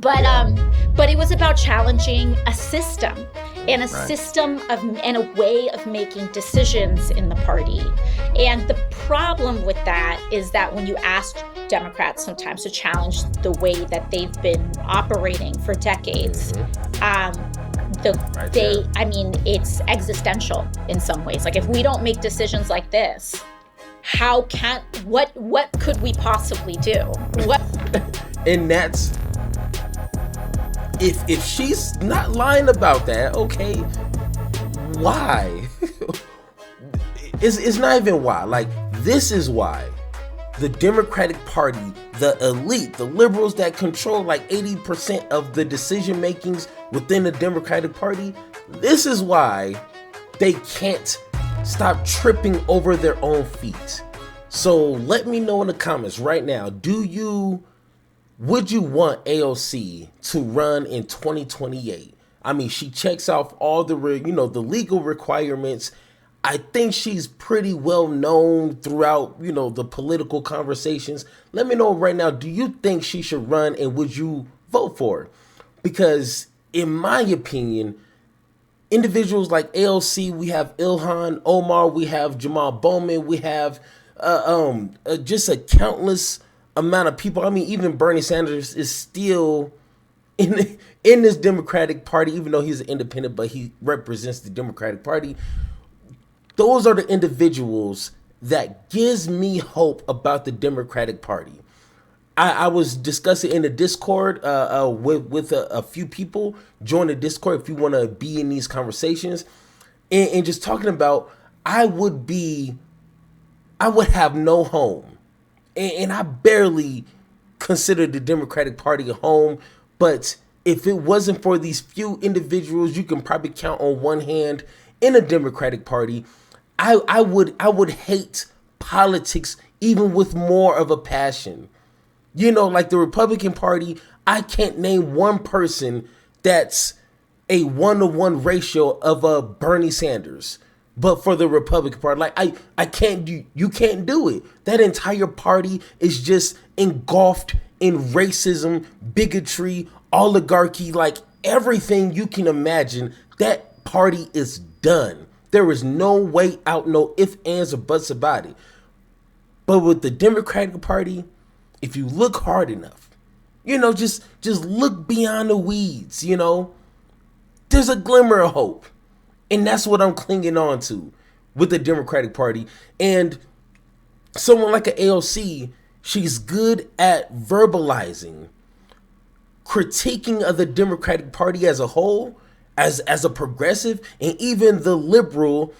But it was about challenging a system and a Right. system of and a way of making decisions in the party. And the problem with that is that when you ask Democrats sometimes to challenge the way that they've been operating for decades, Right there. I mean, it's existential in some ways. Like, if we don't make decisions like this, what could we possibly do? What? And that's if she's not lying about that, okay, why? It's not even why. Like, this is why the Democratic Party, the elite, the liberals that control like 80% of the decision makings within the Democratic Party, this is why they can't stop tripping over their own feet. So let me know in the comments right now, would you want AOC to run in 2028? I mean, she checks off all the legal requirements. I think she's pretty well known throughout, the political conversations. Let me know right now, do you think she should run, and would you vote for her? Because in my opinion, individuals like AOC, we have Ilhan Omar, we have Jamal Bowman, we have just a countless amount of people. I mean, even Bernie Sanders is still in this Democratic Party, even though he's an independent, but he represents the Democratic Party. Those are the individuals that gives me hope about the Democratic Party. I was discussing in the Discord with a few people. Join the Discord if you want to be in these conversations, and just talking about I would have no home, and I barely consider the Democratic Party a home. But if it wasn't for these few individuals, you can probably count on one hand in a Democratic Party, I would hate politics even with more of a passion. Like the Republican Party, I can't name one person that's a 1-to-1 ratio of a Bernie Sanders. But for the Republican Party, like I can't do, you can't do it. That entire party is just engulfed in racism, bigotry, oligarchy, like everything you can imagine. That party is done. There is no way out, no ifs, ands, or buts about it. But with the Democratic Party, if you look hard enough, just look beyond the weeds, there's a glimmer of hope. And that's what I'm clinging on to with the Democratic Party. And someone like an AOC, she's good at verbalizing, critiquing of the Democratic Party as a whole, as a progressive, and even the liberal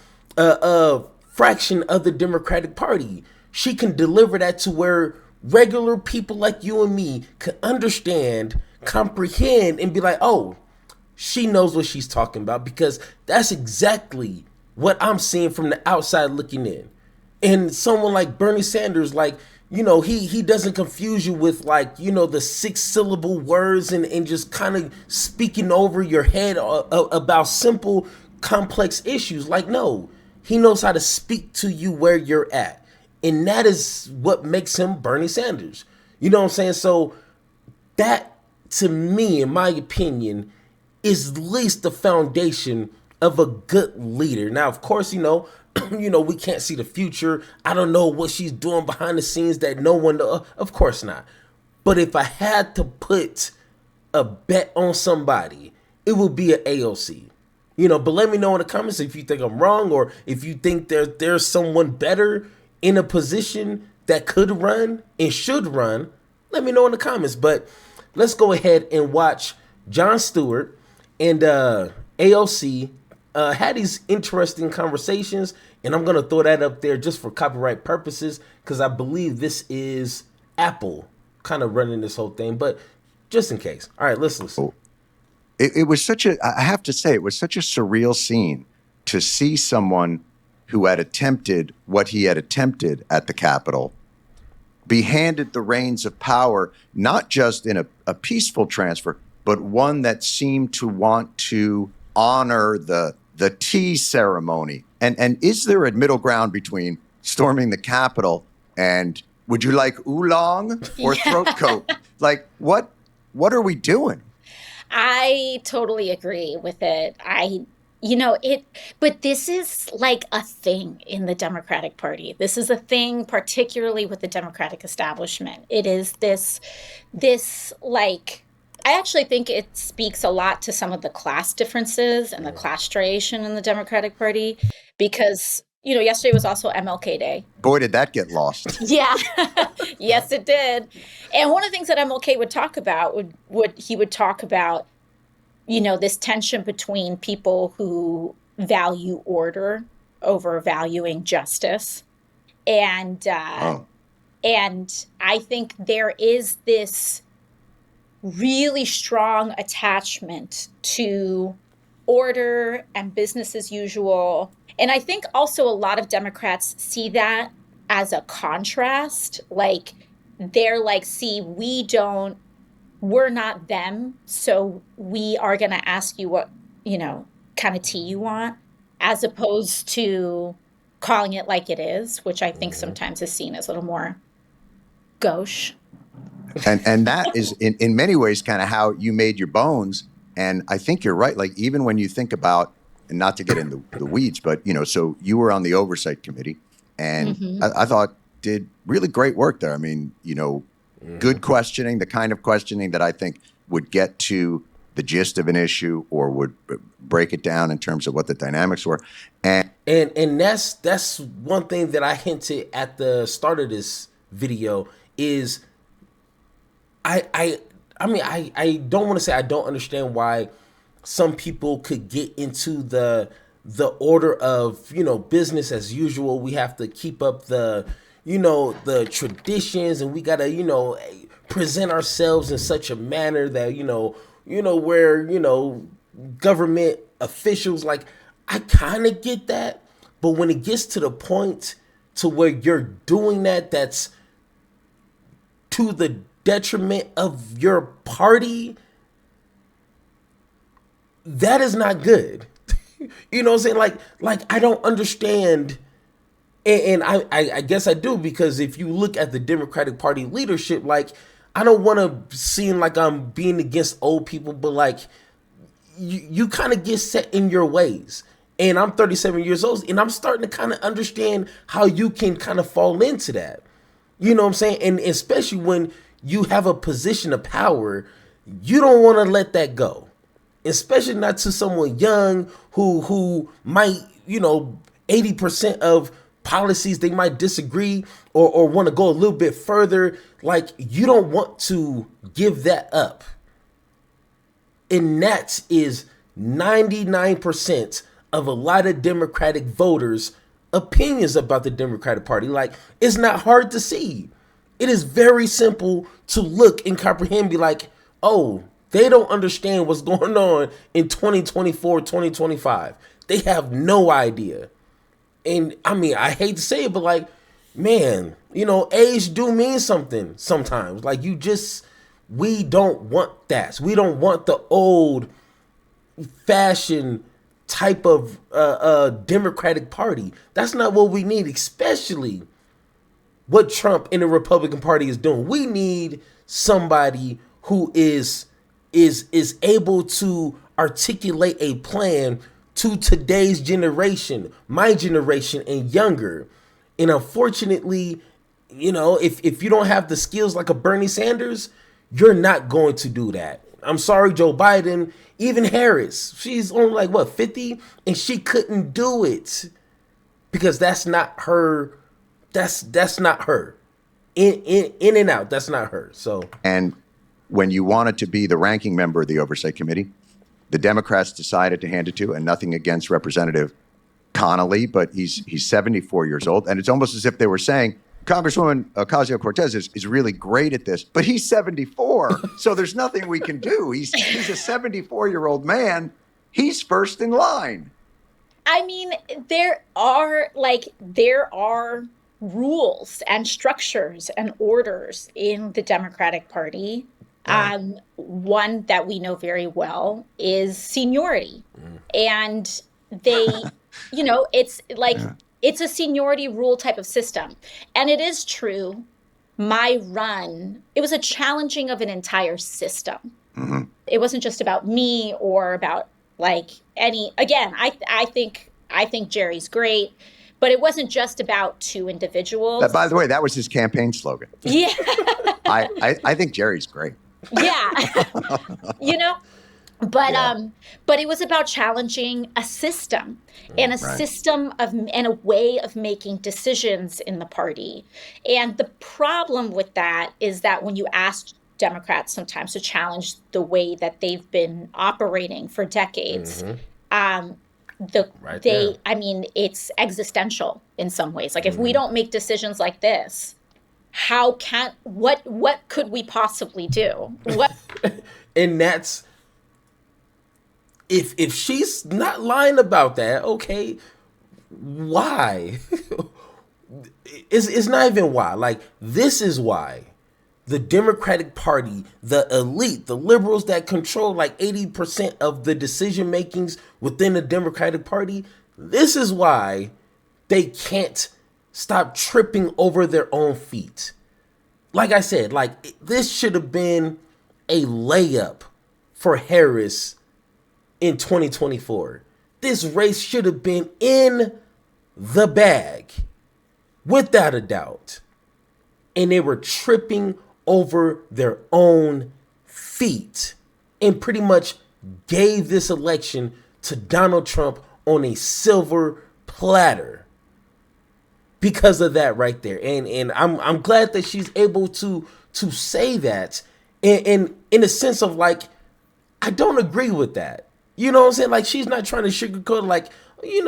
fraction of the Democratic Party. She can deliver that to where regular people like you and me can understand, comprehend, and be like, oh, she knows what she's talking about, because that's exactly what I'm seeing from the outside looking in. And someone like Bernie Sanders, like, he doesn't confuse you with like, the 6-syllable words and just kind of speaking over your head about simple, complex issues. Like, no, he knows how to speak to you where you're at. And that is what makes him Bernie Sanders. You know what I'm saying? So that, to me, in my opinion, is at least the foundation of a good leader. Now, of course, we can't see the future. I don't know what she's doing behind the scenes that no one knows. Of course not. But if I had to put a bet on somebody, it would be an AOC. But let me know in the comments if you think I'm wrong, or if you think there's someone better in a position that could run and should run. Let me know in the comments. But let's go ahead and watch Jon Stewart and AOC had these interesting conversations, and I'm going to throw that up there just for copyright purposes, because I believe this is Apple kind of running this whole thing, but just in case. All right, let's listen. It was I have to say, it was such a surreal scene to see someone who had attempted what he had attempted at the Capitol be handed the reins of power, not just in a peaceful transfer, but one that seemed to want to honor the tea ceremony. And is there a middle ground between storming the Capitol and would you like oolong or throat coat? Like, what what are we doing? I totally agree with it. But this is like a thing in the Democratic Party. This is a thing, particularly with the Democratic establishment. It is this like, I actually think it speaks a lot to some of the class differences and the class striation in the Democratic Party because, yesterday was also MLK Day. Boy, did that get lost. Yeah. Yes, it did. And one of the things that MLK would talk about he would talk about, this tension between people who value order over valuing justice. And and I think there is this really strong attachment to order and business as usual. And I think also a lot of Democrats see that as a contrast. Like, they're like, see, we're not them, so we are going to ask you what, kind of tea you want, as opposed to calling it like it is, which I think sometimes is seen as a little more gauche. And that is in many ways kind of how you made your bones. And I think you're right. Like, even when you think about, and not to get into the weeds, but, so you were on the oversight committee and I thought did really great work there. I mean, good questioning, the kind of questioning that I think would get to the gist of an issue or would break it down in terms of what the dynamics were. And that's one thing that I hinted at the start of this video is I don't want to say I don't understand why some people could get into the order of, business as usual. We have to keep up the traditions, and we gotta, present ourselves in such a manner that, where, government officials, like, I kind of get that. But when it gets to the point to where you're doing that, that's to the detriment of your party, that is not good. You know what I'm saying? Like I don't understand. And I guess I do, because if you look at the Democratic Party leadership, like, I don't want to seem like I'm being against old people, but like, you kind of get set in your ways. And I'm 37 years old, and I'm starting to kind of understand how you can kind of fall into that. You know what I'm saying? And especially when you have a position of power, you don't want to let that go. Especially not to someone young who might, 80% of policies they might disagree or want to go a little bit further. Like, you don't want to give that up. And that is 99% of a lot of Democratic voters' opinions about the Democratic Party. Like, it's not hard to see. It is very simple to look and comprehend and be like, oh, they don't understand what's going on in 2024, 2025. They have no idea. And I mean, I hate to say it, but like, man, age do mean something sometimes. Like, we don't want that. We don't want the old fashioned type of Democratic Party. That's not what we need, especially what Trump and the Republican Party is doing. We need somebody who is able to articulate a plan to today's generation, my generation and younger. And unfortunately, if you don't have the skills like a Bernie Sanders, you're not going to do that. I'm sorry, Joe Biden, even Harris, she's only like, what, 50? And she couldn't do it because that's not her. That's not her. In and out, that's not her. So, and when you wanted to be the ranking member of the Oversight Committee, the Democrats decided to hand it to, and nothing against Representative Connolly, but he's 74 years old. And it's almost as if they were saying, Congresswoman Ocasio-Cortez is really great at this, but he's 74, so there's nothing we can do. He's a 74-year-old man. He's first in line. I mean, there are rules and structures and orders in the Democratic Party. One that we know very well is seniority. And they, it's like, it's a seniority rule type of system. And it is true my run, it was a challenging of an entire system. It wasn't just about me or about like again, I think Jerry's great, but it wasn't just about two individuals. By the way, that was his campaign slogan. Yeah. I think Jerry's great. Yeah. But it was about challenging a system and a system of and a way of making decisions in the party. And the problem with that is that when you ask Democrats sometimes to challenge the way that they've been operating for decades, I mean, it's existential in some ways. Like if we don't make decisions like this, what could we possibly do? And that's, if she's not lying about that, okay, why? It's not even why. Like, this is why the Democratic Party, the elite, the liberals that control like 80% of the decision makings within the Democratic Party, this is why they can't stop tripping over their own feet. Like I said, like, this should have been a layup for Harris in 2024. This race should have been in the bag, without a doubt. And they were tripping over their own feet and pretty much gave this election to Donald Trump on a silver platter because of that right there. And I'm glad that she's able to say that in a sense of like, I don't agree with that. You know what I'm saying? Like, she's not trying to sugarcoat like, we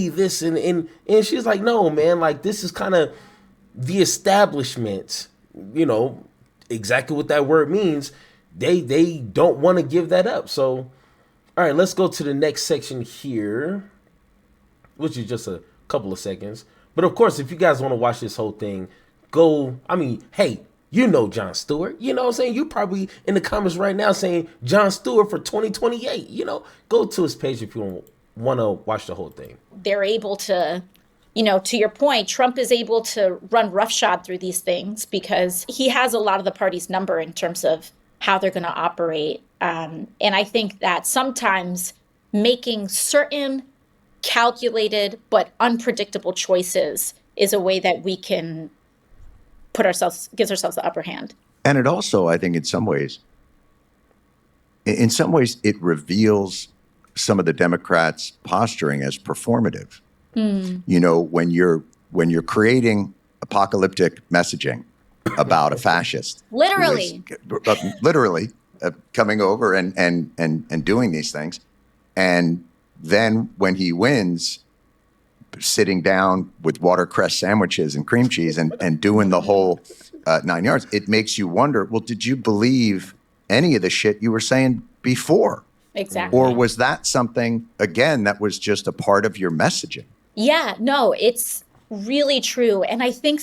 this and she's like, no, man, like, this is kind of the establishment, exactly what that word means. They don't want to give that up. So, all right, let's go to the next section here, which is just a couple of seconds. But of course, if you guys want to watch this whole thing, hey, Jon Stewart, you know what I'm saying? You probably in the comments right now saying Jon Stewart for 2028, go to his page if you want to watch the whole thing. They're able to, to your point, Trump is able to run roughshod through these things because he has a lot of the party's number in terms of how they're going to operate. And I think that sometimes making certain calculated but unpredictable choices is a way that we can gives ourselves the upper hand. And it also, I think in some ways, it reveals some of the Democrats' posturing as performative. When you're creating apocalyptic messaging about a fascist, literally coming over and doing these things, and then when he wins, sitting down with watercress sandwiches and cream cheese and doing the whole 9 yards, it makes you wonder, well, did you believe any of the shit you were saying before? Exactly. Or was that something, again, that was just a part of your messaging? Yeah, no, it's really true. And I think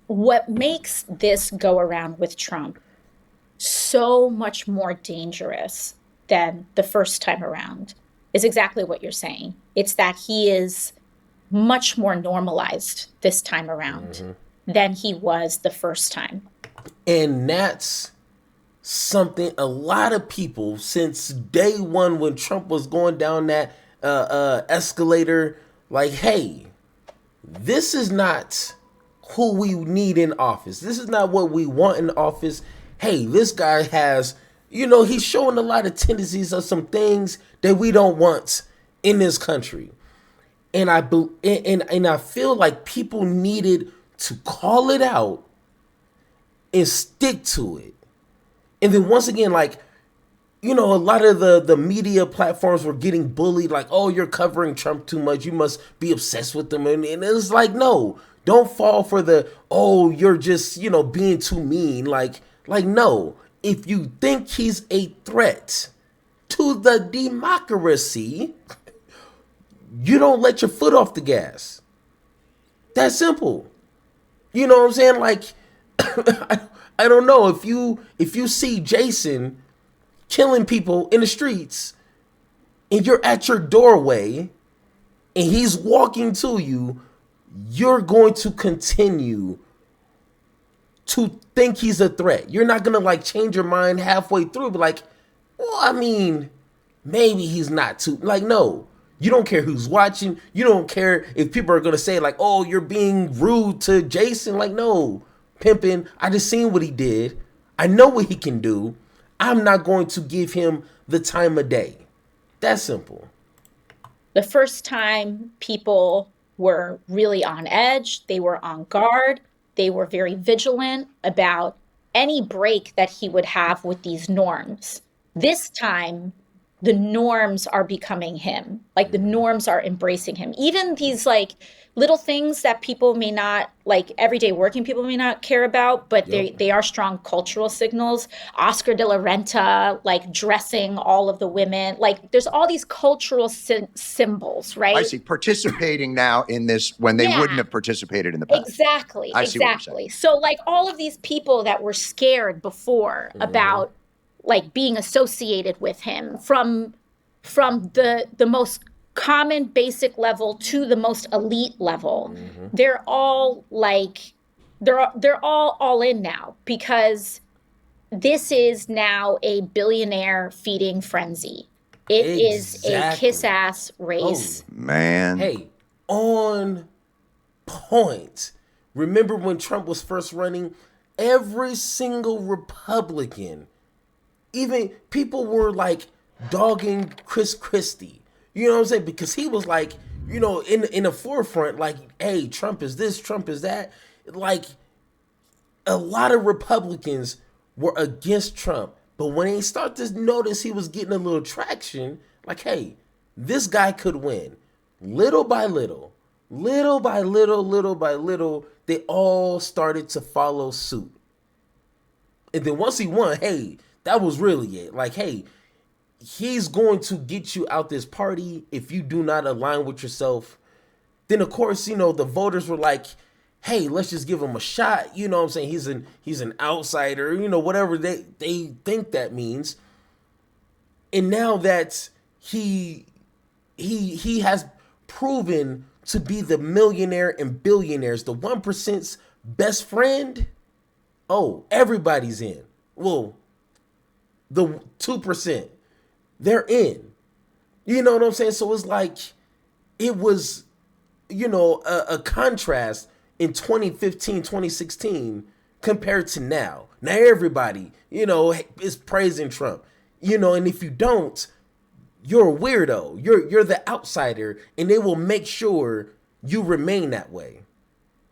what makes this go around with Trump so much more dangerous than the first time around is exactly what you're saying. It's that he is much more normalized this time around than he was the first time. And that's something a lot of people since day one when Trump was going down that escalator, like, hey, this is not who we need in office. This is not what we want in office. Hey, this guy has, he's showing a lot of tendencies of some things that we don't want in this country. And I feel like people needed to call it out and stick to it. And then once again, like, a lot of the media platforms were getting bullied, like, oh, you're covering Trump too much. You must be obsessed with him. And it's like, no, don't fall for oh, you're just, being too mean. Like, no, if you think he's a threat to the democracy, you don't let your foot off the gas. That's simple. You know what I'm saying? Like, I don't know, if you see Jason killing people in the streets and you're at your doorway and he's walking to you, you're going to continue to think he's a threat. You're not gonna like change your mind halfway through, but like, well, I mean, maybe he's not too like no. You don't care who's watching. You don't care if people are gonna say like, oh, you're being rude to Jason. Like, no, pimpin', I just seen what he did. I know what he can do. I'm not going to give him the time of day. That's simple. The first time people were really on edge, they were on guard, they were very vigilant about any break that he would have with these norms. This time, the norms are becoming him. Like the norms are embracing him. Even these like little things that people may not, like everyday working people may not care about, but they are strong cultural signals. Oscar de la Renta, like dressing all of the women, like there's all these cultural symbols, right? I see, participating now in this when they wouldn't have participated in the past. Exactly, I see what you're saying. So like all of these people that were scared before about like being associated with him from the most common basic level to the most elite level, they're all like they're all in now, because this is now a billionaire feeding frenzy. It is a kiss-ass race. Oh, man. Hey, on point. Remember when Trump was first running? Every single Republican, even people were like dogging Christie. You know what I'm saying? Because he was like, you know, in the forefront, like, hey, Trump is this, Trump is that. Like, a lot of Republicans were against Trump. But when they start to notice he was getting a little traction, like, hey, this guy could win. Little by little, little by little, little by little, they all started to follow suit. And then once he won, hey, that was really it. Like, hey, he's going to get you out this party if you do not align with yourself. Then, of course, you know, the voters were like, hey, let's just give him a shot. You know what I'm saying? He's an outsider, you know, whatever they think that means. And now that he has proven to be the millionaire and billionaires, the 1%'s best friend, oh, everybody's in. Well, the 2%, they're in. You know what I'm saying? So it's like, it was, you know, a contrast in 2015, 2016 compared to now. Now everybody, you know, is praising Trump. You know, and if you don't, you're a weirdo. You're the outsider, and they will make sure you remain that way.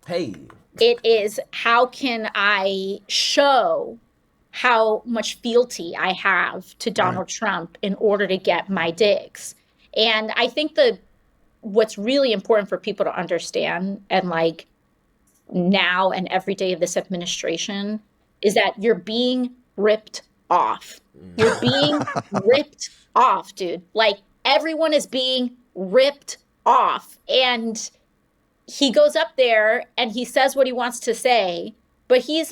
Hey. It is, how can I show how much fealty I have to Donald Trump in order to get my digs? And I think what's really important for people to understand, and like now and every day of this administration, is that you're being ripped off. You're being ripped off, dude. Like, everyone is being ripped off. And he goes up there and he says what he wants to say, but he's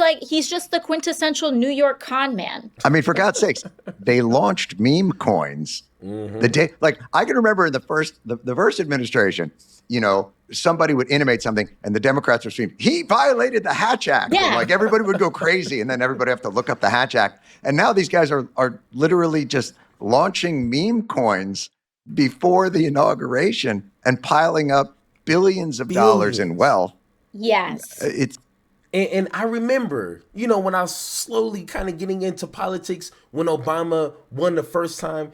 just the quintessential New York con man. I mean, for God's sakes, they launched Memecoins the day. Like, I can remember in the first administration, you know, somebody would intimate something and the Democrats would scream, he violated the Hatch Act. Yeah. And like everybody would go crazy, and then everybody have to look up the Hatch Act. And now these guys are literally just launching Memecoins before the inauguration and piling up billions of dollars in wealth. Yes. And I remember, you know, when I was slowly kind of getting into politics, when Obama won the first time,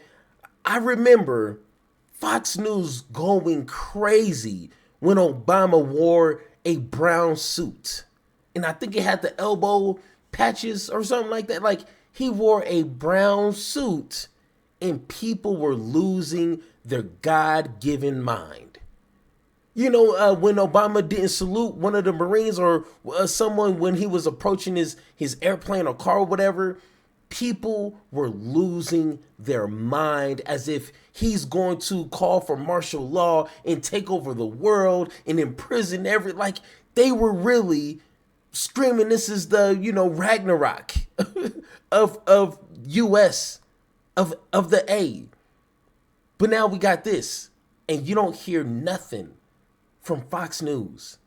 I remember Fox News going crazy when Obama wore a brown suit. And I think it had the elbow patches or something like that. Like, he wore a brown suit and people were losing their God-given mind. You know, when Obama didn't salute one of the Marines or someone when he was approaching his airplane or car or whatever, people were losing their mind as if he's going to call for martial law and take over the world and imprison like, they were really screaming, this is the, you know, Ragnarok of US, of the A. But now we got this, and you don't hear nothing from Fox News.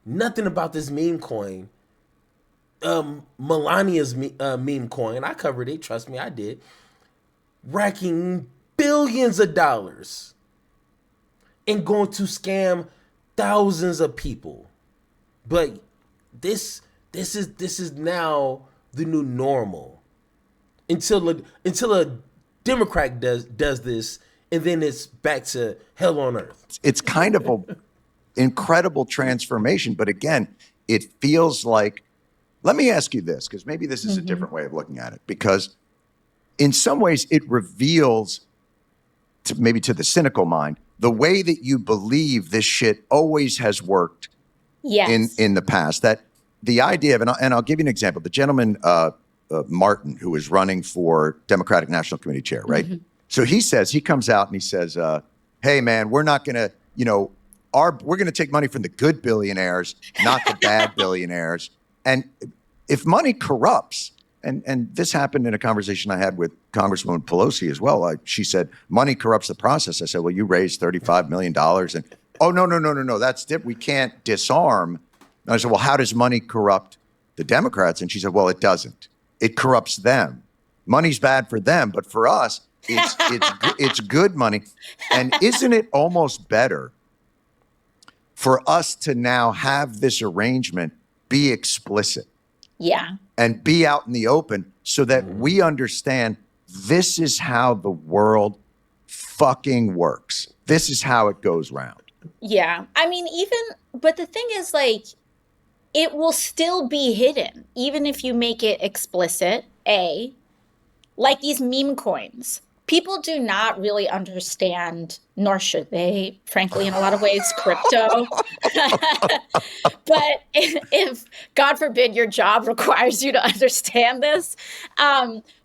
nothing about this meme coin. Melania's meme coin, I covered it, trust me, I did, racking billions of dollars and going to scam thousands of people. But this is now the new normal until a Democrat does this, and then it's back to hell on earth. It's kind of a incredible transformation, but again, it feels like, let me ask you this, because maybe this is a different way of looking at it, because in some ways it reveals maybe to the cynical mind the way that you believe this shit always has worked. Yes. In the past, that the idea of, and I'll give you an example, the gentleman Martin, who is running for Democratic National Committee chair, right? So he comes out and he says, hey man, we're not gonna, we're gonna take money from the good billionaires, not the bad billionaires. And if money corrupts, and this happened in a conversation I had with Congresswoman Pelosi as well. She said, money corrupts the process. I said, well, you raised $35 million. And, oh, no, that's different. We can't disarm. And I said, well, how does money corrupt the Democrats? And she said, well, it doesn't. It corrupts them. Money's bad for them, but for us, it's good money. And isn't it almost better for us to now have this arrangement be explicit? Yeah. And be out in the open so that we understand this is how the world fucking works. This is how it goes round. Yeah. I mean, but the thing is, like, it will still be hidden, even if you make it explicit. Like these meme coins. People do not really understand, nor should they, frankly, in a lot of ways, crypto. But if, God forbid, your job requires you to understand this,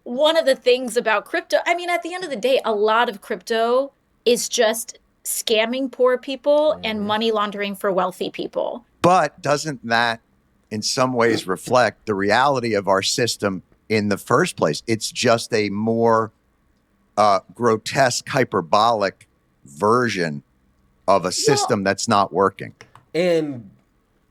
one of the things about crypto, I mean, at the end of the day, a lot of crypto is just scamming poor people and money laundering for wealthy people. But doesn't that in some ways reflect the reality of our system in the first place? It's just a more grotesque, hyperbolic version of a system that's not working. And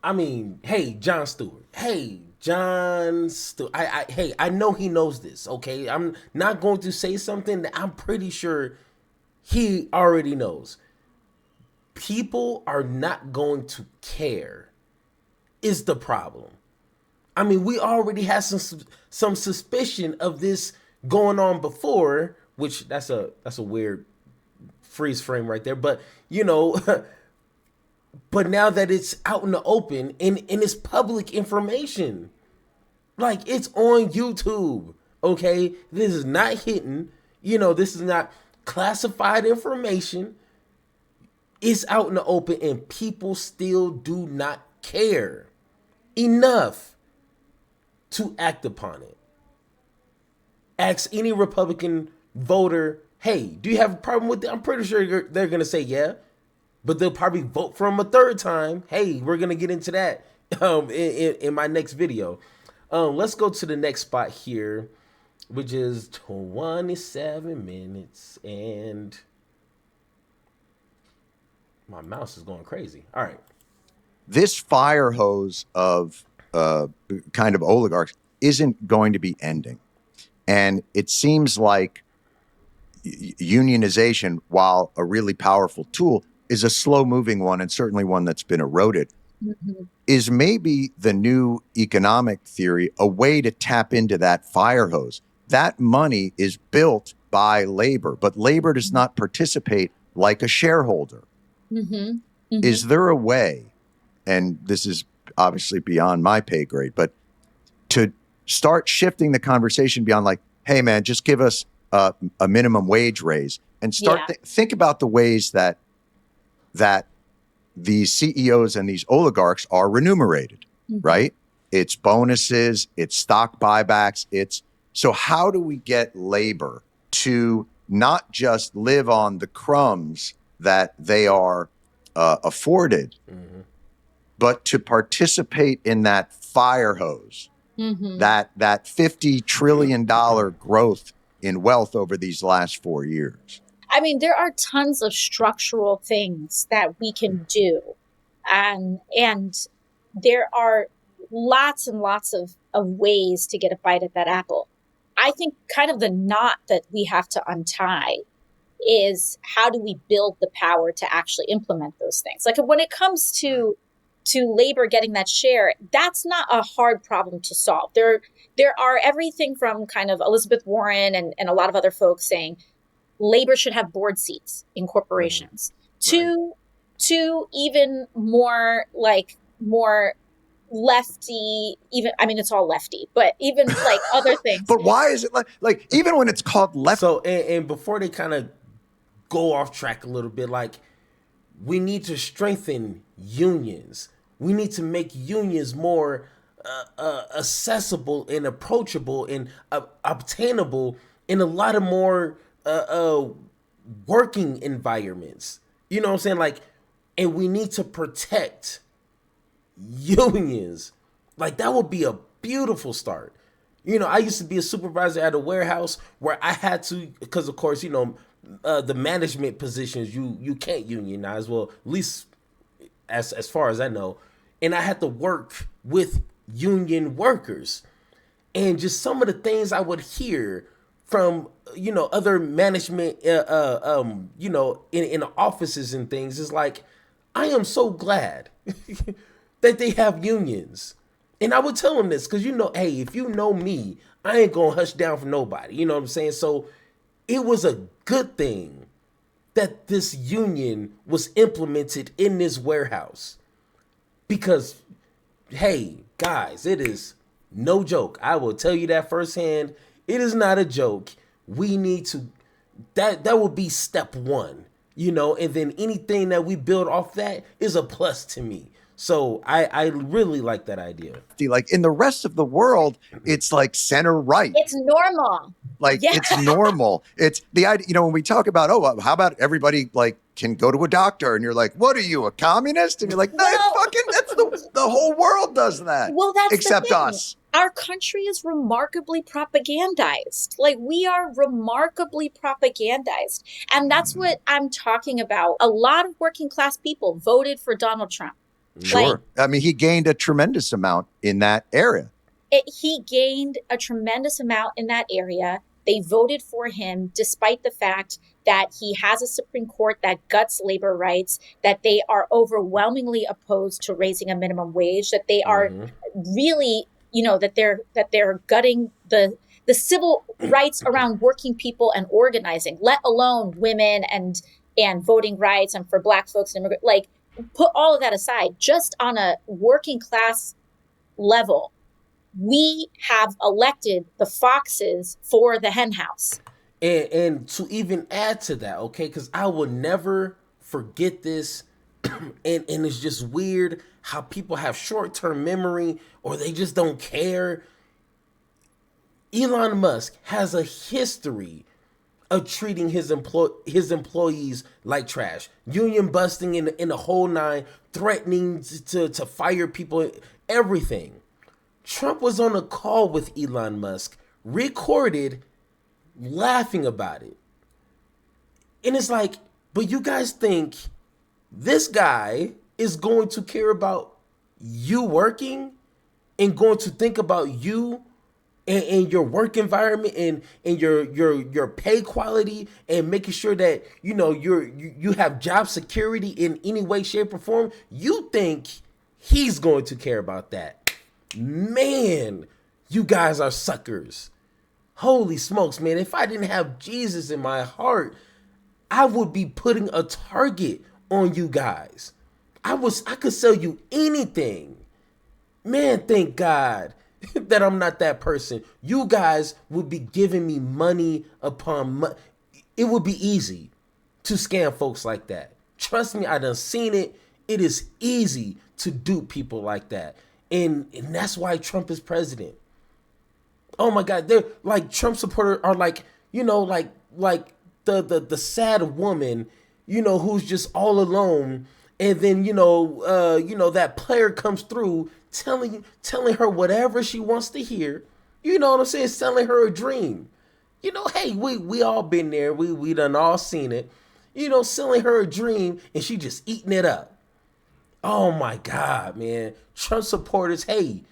I mean, hey, Jon Stewart. Hey, Jon Stewart. I know he knows this, okay? I'm not going to say something that I'm pretty sure he already knows. People are not going to care is the problem. I mean, we already had some suspicion of this going on before, which that's a weird freeze frame right there. But, but now that it's out in the open and it's public information, like it's on YouTube, okay? This is not hidden. This is not classified information. It's out in the open and people still do not care enough to act upon it. Ask any Republican voter, hey, do you have a problem with it? I'm pretty sure they're going to say yeah, but they'll probably vote for him a third time. Hey, we're going to get into that in my next video. Let's go to the next spot here, which is 27 minutes and my mouse is going crazy. All right. This fire hose of kind of oligarchs isn't going to be ending. And it seems like unionization, while a really powerful tool, is a slow-moving one, and certainly one that's been eroded, is maybe the new economic theory, a way to tap into that fire hose. That money is built by labor, but labor does not participate like a shareholder. Is there a way, and this is obviously beyond my pay grade, but to start shifting the conversation beyond like, hey man, just give us a minimum wage raise, and start think about the ways that these CEOs and these oligarchs are remunerated, right? It's bonuses, it's stock buybacks, so how do we get labor to not just live on the crumbs that they are afforded, but to participate in that fire hose, that $50 trillion growth in wealth over these last 4 years? I mean, there are tons of structural things that we can do. And there are lots and lots of ways to get a bite at that apple. I think kind of the knot that we have to untie is how do we build the power to actually implement those things? Like when it comes to labor getting that share, that's not a hard problem to solve. There are everything from kind of Elizabeth Warren and a lot of other folks saying labor should have board seats in corporations, to even more like more lefty, even, I mean, it's all lefty, but even like other things. But why is it like even when it's called left? So, and before they kind of go off track a little bit, like, we need to strengthen unions. We need to make unions more accessible and approachable and obtainable in a lot of more working environments. You know what I'm saying? Like, and we need to protect unions. Like, that would be a beautiful start. You know, I used to be a supervisor at a warehouse where I had to, because of course, you know, the management positions you can't unionize. Well, at least as far as I know, and I had to work with union workers, and just some of the things I would hear from, you know, other management, you know, in offices and things is like, I am so glad that they have unions. And I would tell them this because, you know, hey, if you know me, I ain't gonna hush down for nobody. You know what I'm saying? So it was a good thing that this union was implemented in this warehouse. Because, hey, guys, it is no joke. I will tell you that firsthand. It is not a joke. We need to, that would be step one, you know, and then anything that we build off that is a plus to me. So I really like that idea. Like in the rest of the world, it's like center right. It's normal. Like it's normal. It's the idea, you know, when we talk about, oh, how about everybody like can go to a doctor, and you're like, what are you, a communist? And you're like, that's the whole world does that. Well, that's except the thing. us. Our country is remarkably propagandized. Like, we are remarkably propagandized. And that's what I'm talking about. A lot of working class people voted for Donald Trump. Sure. Like, I mean, he gained a tremendous amount in that area. He gained a tremendous amount in that area. They voted for him despite the fact that he has a Supreme Court that guts labor rights, that they are overwhelmingly opposed to raising a minimum wage, that they are really, you know, that they're gutting the civil rights around working people and organizing, let alone women and voting rights and for Black folks and immigrants. Like, put all of that aside, just on a working class level, we have elected the foxes for the hen house. And to even add to that, okay, because I will never forget this, and it's just weird how people have short-term memory or they just don't care. Elon Musk has a history of treating his employees like trash, union busting in the whole nine, threatening to fire people, everything. Trump was on a call with Elon Musk, recorded, laughing about it. And it's like, but you guys think this guy is going to care about you working and going to think about you and your work environment and your pay quality and making sure that, you know, you have job security in any way, shape, or form? You think he's going to care about that? Man, you guys are suckers. Holy smokes, man. If I didn't have Jesus in my heart, I would be putting a target on you guys. I could sell you anything. Man, thank God that I'm not that person. You guys would be giving me money upon money. It would be easy to scam folks like that. Trust me, I done seen it. It is easy to dupe people like that. And that's why Trump is president. Oh my God, they're like, Trump supporters are like, you know, like the sad woman, you know, who's just all alone, and then you know that player comes through telling her whatever she wants to hear. You know what I'm saying? Selling her a dream. You know, hey, we all been there. We done all seen it. You know, selling her a dream, and she just eating it up. Oh my God, man. Trump supporters, hey,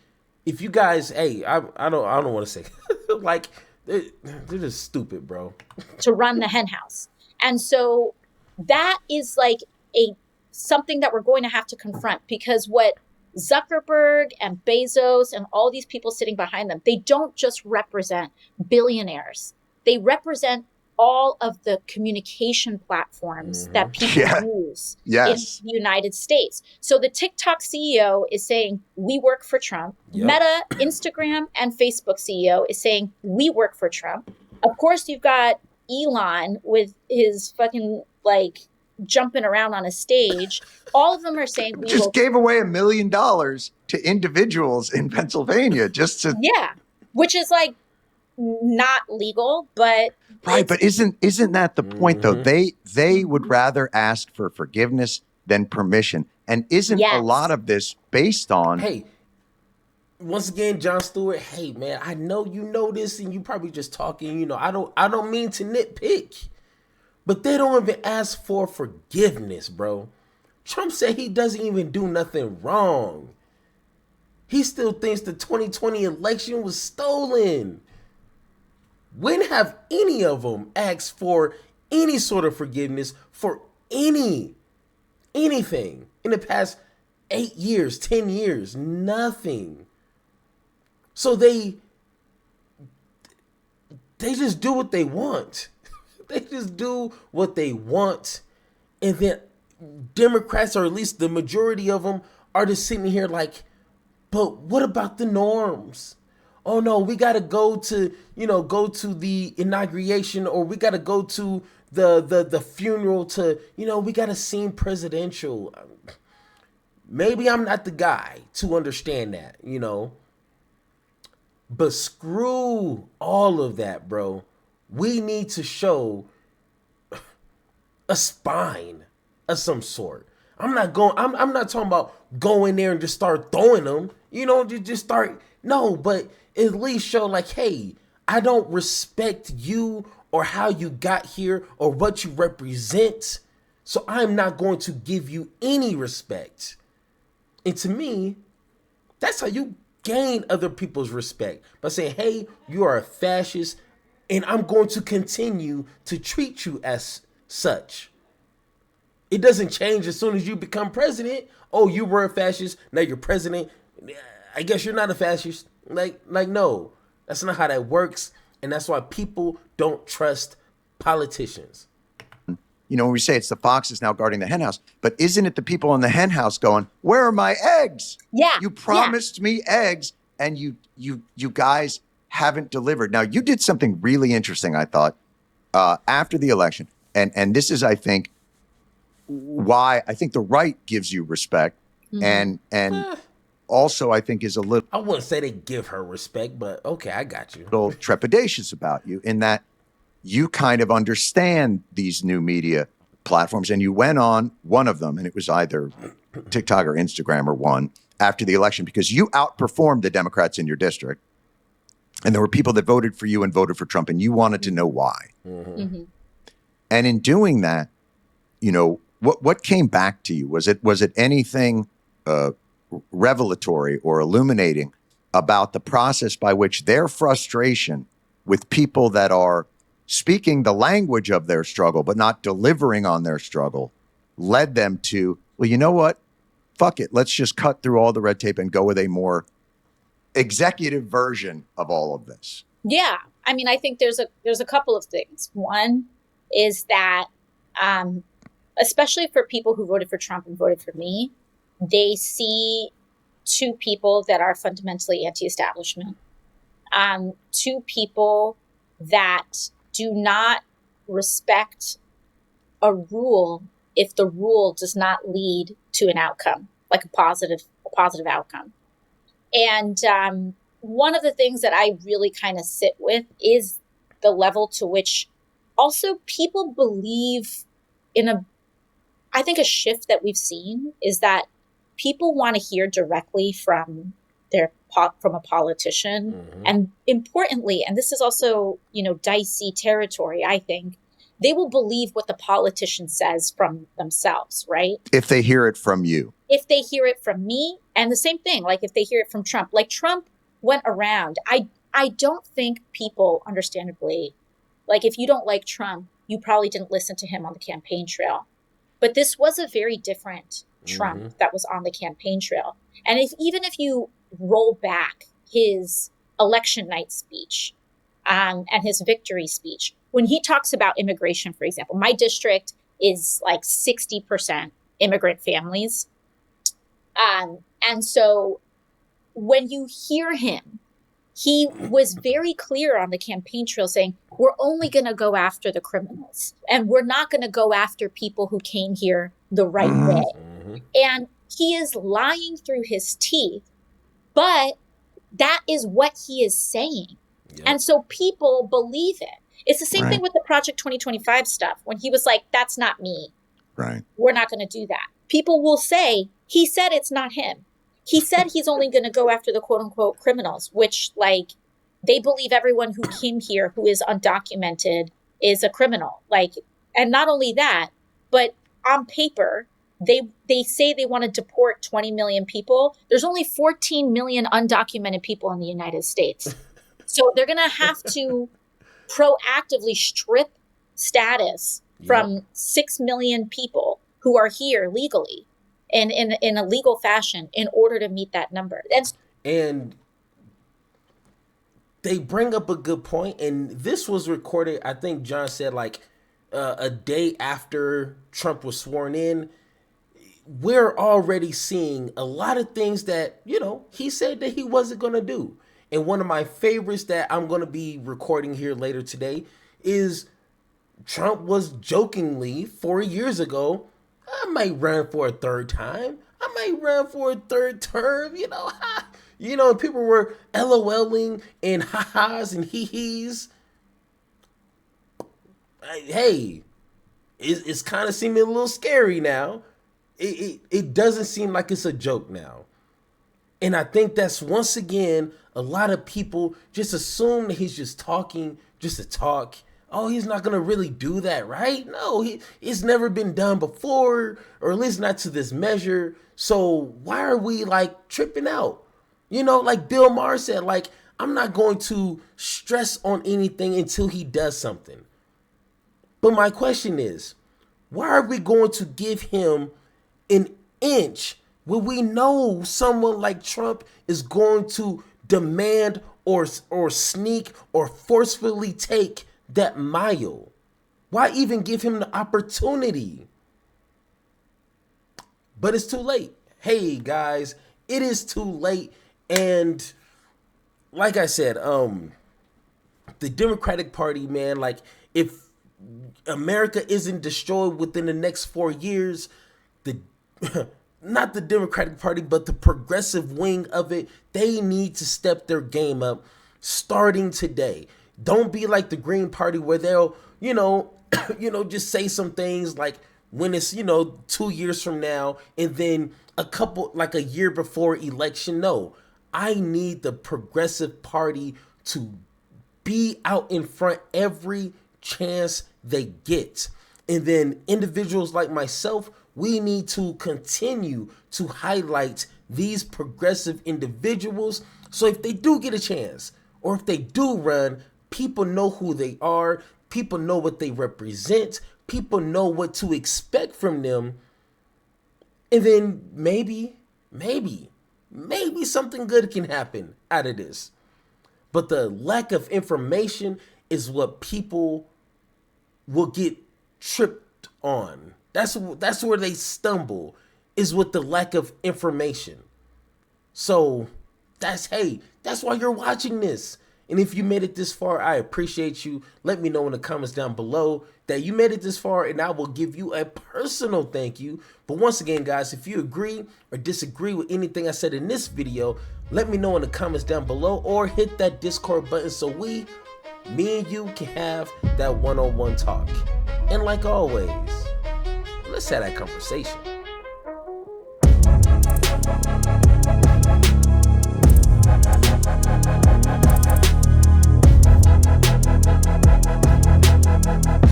if you guys, hey, I don't want to say like they're just stupid, bro. To run the hen house. And so that is like a something that we're going to have to confront, because what Zuckerberg and Bezos and all these people sitting behind them, they don't just represent billionaires. They represent all of the communication platforms that people Yeah. use Yes. in the United States. So the TikTok CEO is saying, we work for Trump. Yep. Meta, Instagram, and Facebook CEO is saying, we work for Trump. Of course, you've got Elon with his fucking like jumping around on a stage. All of them are saying we Just will. gave away $1 million to individuals in Pennsylvania just to Yeah, which is like not legal, but right. But isn't that the point though? They would rather ask for forgiveness than permission. And isn't a Yes. lot of this based on Hey, once again, John Stewart, hey man, I know you know this and you probably just talking, I don't mean to nitpick. But they don't even ask for forgiveness, bro. Trump said he doesn't even do nothing wrong. He still thinks the 2020 election was stolen. When have any of them asked for any sort of forgiveness for anything in the past 8 years, 10 years? Nothing. So they just do what they want. They just do what they want. And then Democrats, or at least the majority of them, are just sitting here like, but what about the norms? Oh no, we gotta go to the inauguration, or we gotta go to the funeral to, we gotta seem presidential. Maybe I'm not the guy to understand that, But screw all of that, bro. We need to show a spine of some sort. I'm not talking about going there and just start throwing them. Just start. No, but at least show like, hey, I don't respect you or how you got here or what you represent. So I'm not going to give you any respect. And to me, that's how you gain other people's respect, by saying, hey, you are a fascist and I'm going to continue to treat you as such. It doesn't change as soon as you become president. Oh, you were a fascist, now you're president. I guess you're not a fascist. Like no, that's not how that works. And that's why people don't trust politicians. when we say it's the foxes now guarding the hen house, but isn't it the people in the hen house going, where are my eggs? Yeah. You promised me eggs and you guys haven't delivered. Now, you did something really interesting, I thought, after the election. And this is, I think, why I think the right gives you respect. And also, I think, is a I wouldn't say they give her respect, but okay, I got you. little trepidatious about you in that you kind of understand these new media platforms, and you went on one of them, and it was either TikTok or Instagram or one after the election, because you outperformed the Democrats in your district. And there were people that voted for you and voted for Trump, and you wanted to know why. And in doing that, what came back to you? Was it anything revelatory or illuminating about the process by which their frustration with people that are speaking the language of their struggle but not delivering on their struggle led them to, well, you know what? Fuck it. Let's just cut through all the red tape and go with a more executive version of all of this. Yeah. I mean, I think there's a couple of things. One is that, especially for people who voted for Trump and voted for me, they see two people that are fundamentally anti-establishment, two people that do not respect a rule if the rule does not lead to an outcome, like a positive outcome. And one of the things that I really kind of sit with is the level to which also people believe in I think a shift that we've seen is that people want to hear directly from a politician. And importantly, and this is also, dicey territory, I think, they will believe what the politician says from themselves, right? If they hear it from you. if they hear it from me, and the same thing, like if they hear it from Trump, like Trump went around. I don't think people, understandably, like if you don't like Trump, you probably didn't listen to him on the campaign trail. But this was a very different Trump that was on the campaign trail. And even if you roll back his election night speech and his victory speech, when he talks about immigration, for example, my district is like 60% immigrant families. And so when you hear him, he was very clear on the campaign trail saying, we're only going to go after the criminals and we're not going to go after people who came here the right way. And he is lying through his teeth, but that is what he is saying. Yep. And so people believe it. It's the same thing with the Project 2025 stuff. When he was like, that's not me. Right. We're not going to do that. People will say, he said it's not him. He said he's only going to go after the quote unquote criminals, which like they believe everyone who came here who is undocumented is a criminal. Like, and not only that, but on paper, they say they want to deport 20 million people. There's only 14 million undocumented people in the United States. So they're going to have to proactively strip status from 6 million people who are here legally and in a legal fashion in order to meet that number. And they bring up a good point, and this was recorded, I think John said like a day after Trump was sworn in. We're already seeing a lot of things that, you know, he said that he wasn't going to do. And one of my favorites that I'm going to be recording here later today is Trump was jokingly 4 years ago, I might run for a third time. I might run for a third term, you know. You know, people were LOLing and ha-has and hee-hees. Hey, it's kind of seeming a little scary now. It doesn't seem like it's a joke now. And I think that's, once again, a lot of people just assume that he's just talking just to talk. Oh, he's not going to really do that, right? No, it's never been done before, or at least not to this measure. So why are we like tripping out? You know, like Bill Maher said, like, I'm not going to stress on anything until he does something. But my question is, why are we going to give him an inch when we know someone like Trump is going to demand or sneak or forcefully take that mile? Why even give him the opportunity? But it's too late. Hey guys, it is too late. And like I said, the Democratic Party, man, like if America isn't destroyed within the next 4 years, not the Democratic Party, but the progressive wing of it, they need to step their game up starting today. Don't be like the Green Party where they'll, just say some things like when it's, 2 years from now and then a year before election. No, I need the Progressive Party to be out in front every chance they get. And then individuals like myself, we need to continue to highlight these progressive individuals. So if they do get a chance, or if they do run, people know who they are. People know what they represent. People know what to expect from them. And then maybe something good can happen out of this. But the lack of information is what people will get tripped on. That's where they stumble, is with the lack of information. So that's why you're watching this. And if you made it this far, I appreciate you. Let me know in the comments down below that you made it this far, and I will give you a personal thank you. But once again, guys, if you agree or disagree with anything I said in this video, let me know in the comments down below, or hit that Discord button so me and you can have that one-on-one talk. And like always, let's have that conversation.